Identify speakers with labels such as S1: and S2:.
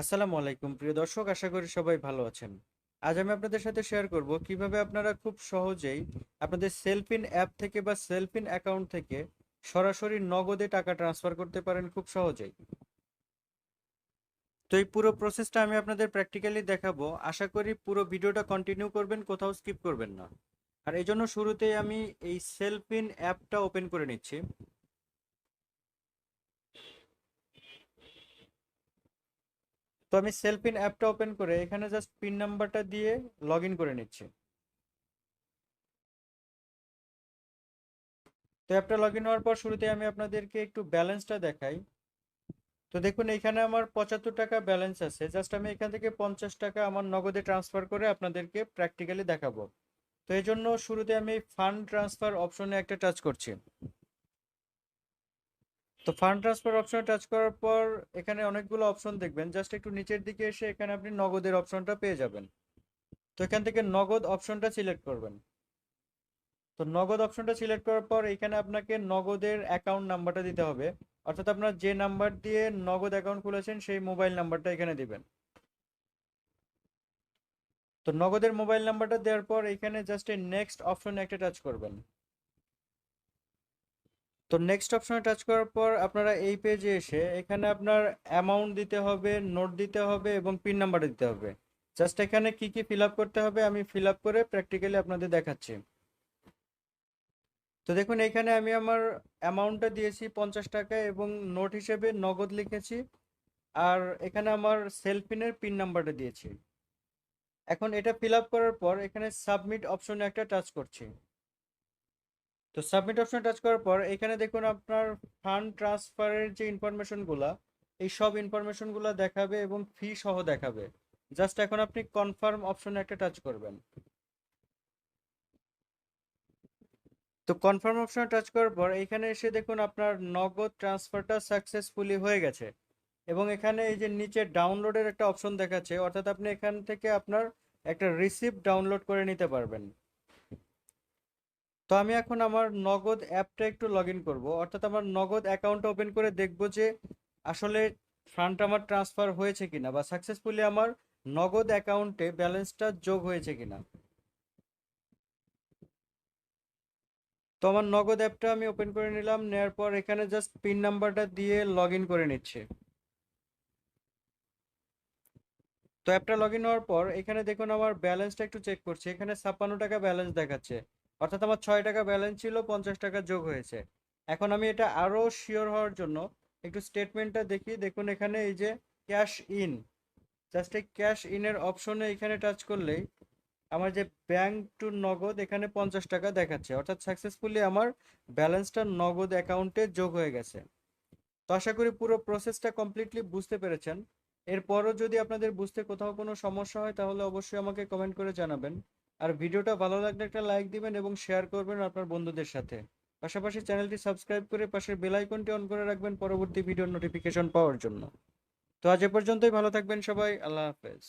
S1: আসসালামু আলাইকুম প্রিয় দর্শক, আশা করি সবাই ভালো আছেন। আজ আমি আপনাদের সাথে শেয়ার করব কিভাবে আপনারা খুব সহজেই আপনাদের সেলফিন অ্যাপ থেকে বা সেলফিন অ্যাকাউন্ট থেকে সরাসরি নগদে টাকা ট্রান্সফার করতে পারেন খুব সহজেই। তো এই পুরো প্রসেসটা আমি আপনাদের প্র্যাকটিক্যালি দেখাবো। আশা করি পুরো ভিডিওটা কন্টিনিউ করবেন, কোথাও স্কিপ করবেন না। আর এই জন্য শুরুতেই আমি এই সেলফিন অ্যাপটা ওপেন করে নিচ্ছি। তো আমি সেলফিন অ্যাপটা ওপেন করে এখানে জাস্ট পিন নাম্বারটা দিয়ে লগ ইন করে নিচ্ছি। তো অ্যাপটা লগ ইন হওয়ার পর শুরুতে আমি আপনাদেরকে একটু ব্যালেন্সটা দেখাই। তো দেখুন এখানে আমার 75 টাকা ব্যালেন্স আছে। জাস্ট আমি এখান থেকে 50 টাকা আমার নগদে ট্রান্সফার করে আপনাদেরকে প্র্যাকটিক্যালি দেখাবো। তো এই জন্য শুরুতে আমি ফান্ড ট্রান্সফার অপশনে একটা টাচ করছি। তো ফান্ড ট্রান্সফার অপশনে টাচ করার পর এখানে অনেকগুলো অপশন দেখবেন, জাস্ট একটু নিচের দিকে এসে এখানে আপনি নগদের অপশনটা পেয়ে যাবেন। তো এখান থেকে নগদ অপশনটা সিলেক্ট করবেন। তো নগদ অপশনটা সিলেক্ট করার পর এখানে আপনাকে নগদের অ্যাকাউন্ট নাম্বারটা দিতে হবে, অর্থাৎ আপনার যে নাম্বার দিয়ে নগদ অ্যাকাউন্ট খুলেছেন সেই মোবাইল নাম্বারটা এখানে দিবেন। তো নগদের মোবাইল নাম্বারটা দেওয়ার পর এখানে জাস্ট এই নেক্সট অপশনে একটা টাচ করবেন। তো নেক্সট অপশনে টাচ করার পর আপনারা এই পেজে এসে এখানে আপনার অ্যামাউন্ট দিতে হবে, নোট দিতে হবে এবং পিন নাম্বারটা দিতে হবে। জাস্ট এখানে কি কি ফিল আপ করতে হবে আমি ফিল আপ করে প্র্যাকটিক্যালি আপনাদের দেখাচ্ছি। তো দেখুন এখানে আমি আমার অ্যামাউন্টটা দিয়েছি 50 টাকা এবং নোট হিসেবে নগদ লিখেছি। আর এখানে আমার সেলফিনের পিন নাম্বারটা দিয়েছি। এখন এটা ফিল আপ করার পর এখানে সাবমিট অপশনে একটা টাচ করছি। তো সাবমিট অপশনে টাচ করার পর এখানে দেখুন আপনার ফান্ড ট্রান্সফারের যে ইনফরমেশনগুলো, এই সব ইনফরমেশনগুলো দেখাবে এবং ফি সহ দেখাবে। জাস্ট এখন আপনি কনফার্ম অপশনে একটা টাচ করবেন। তো কনফার্ম অপশনে টাচ করার পর এখানে এসে দেখুন আপনার নগদ ট্রান্সফারটা সাকসেসফুলি হয়ে গেছে। এবং এখানে এই যে নিচে ডাউনলোডের একটা অপশন দেখাচ্ছে, অর্থাৎ আপনি এখান থেকে আপনার একটা রিসিপ্ট ডাউনলোড করে নিতে পারবেন। তো আমি এখন আমার নগদ অ্যাপটা একটু লগ ইন করবো, অর্থাৎ আমার নগদ অ্যাকাউন্টটা ওপেন করে দেখবো যে আসলে ফান্ডটা আমার ট্রান্সফার হয়েছে কিনা বা সাকসেসফুলি আমার নগদ অ্যাকাউন্টে ব্যালেন্সটা যোগ হয়েছে কিনা। তো আমার নগদ অ্যাপটা আমি ওপেন করে নিলাম, নেওয়ার পর এখানে জাস্ট পিন নাম্বারটা দিয়ে লগ ইন করে নিচ্ছে। তো অ্যাপটা লগ ইন হওয়ার পর এখানে দেখুন আমার ব্যালেন্সটা একটু চেক করছি, এখানে 56 টাকা ব্যালেন্স দেখাচ্ছে। অর্থাৎ আমার 6 টাকা ব্যালেন্স ছিল, 50 টাকা যোগ হয়েছে। এখন আমি এটা আরো শিওর হওয়ার জন্য একটু স্টেটমেন্টটা দেখি। দেখুন এখানে এই যে ক্যাশ ইন, জাস্ট এই ক্যাশ ইনের অপশনে এখানে টাচ করলেই আমার যে ব্যাংক টু নগদ এখানে 50 টাকা দেখাচ্ছে, অর্থাৎ সাকসেসফুলি আমার ব্যালেন্সটা নগদ অ্যাকাউন্টে যোগ হয়ে গেছে। তো আশা করি পুরো প্রসেসটা কমপ্লিটলি বুঝতে পেরেছেন। এরপরও যদি আপনাদের বুঝতে কোথাও কোনো সমস্যা হয় তাহলে অবশ্যই আমাকে কমেন্ট করে জানাবেন। আর ভিডিওটা ভালো লাগলে একটা লাইক দিবেন এবং শেয়ার করবেন আপনার বন্ধুদের সাথে। পাশাপাশি চ্যানেলটি সাবস্ক্রাইব করে পাশের বেল আইকনটি অন করে রাখবেন পরবর্তী ভিডিওর নোটিফিকেশন পাওয়ার জন্য। তো আজ এ পর্যন্তই, ভালো থাকবেন সবাই, আল্লাহ হাফেজ।